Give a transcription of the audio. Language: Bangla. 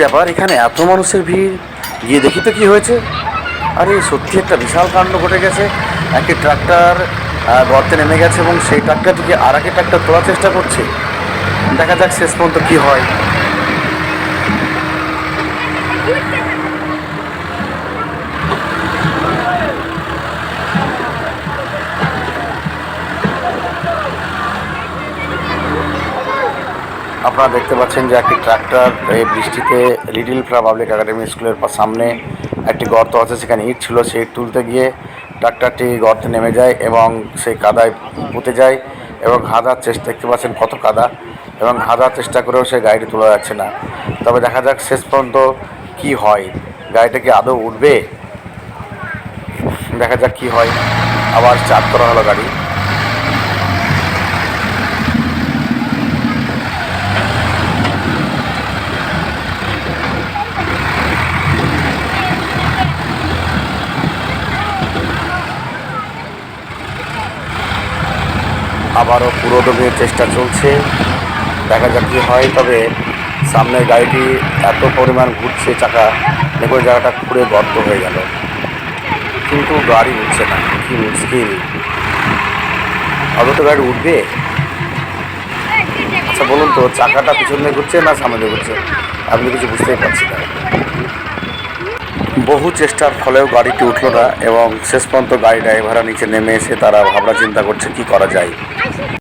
ব্যাপার, এখানে এত মানুষের ভিড়! গিয়ে দেখি তো কি হয়েছে। আরে সত্যি একটা বিশাল কাণ্ড ঘটে গেছে। একটি ট্রাক্টর গর্তে নেমে গেছে এবং সেই ট্রাক্টর থেকে আর একটি ট্রাক্টর তোলার চেষ্টা করছে। দেখা যাক শেষ পর্যন্ত কি হয়। আপনারা দেখতে পাচ্ছেন যে একটি ট্রাক্টর এই বৃষ্টিতে লিটল ফ্লাওয়ার পাবলিক একাডেমি স্কুলের সামনে একটি গর্ত আছে, সেখানে ইট ছিল, সেই ইট তুলতে গিয়ে ট্রাক্টরটি গর্তে নেমে যায় এবং সেই কাদায় পুঁতে যায় এবং হাজার চেষ্টা, দেখতে পাচ্ছেন কত কাদা, এবং হাজার চেষ্টা করেও সেই গাড়িটি তোলা যাচ্ছে না। তবে দেখা যাক শেষ পর্যন্ত কি হয়, গাড়িটা কি আদৌ উঠবে। দেখা যাক কি হয়। আবার চাপ করা হলো গাড়ি। আবারও পুরোদমে চেষ্টা চলছে, দেখা যাক কী হয়। তবে সামনের গাড়িটি এত পরিমাণ ঘুরছে, চাকা দেখো জায়গাটা খুঁড়ে গর্ত হয়ে গেল, কিন্তু গাড়ি উঠছে না। কি মুশকিল! আদৌ গাড়ি উঠবে? আচ্ছা বলুন তো, চাকাটা পিছন দিয়ে ঘুরছে না সামনে দিয়ে ঘুরছে? আপনি কিছু বুঝতেই পারছি না। বহু চেষ্টার ফলেও গাড়িটি উঠল না এবং শেষ পর্যন্ত গাড়ি ড্রাইভাররা নিচে নেমে এসে তারা ভাবনা চিন্তা করছে কি করা যায়।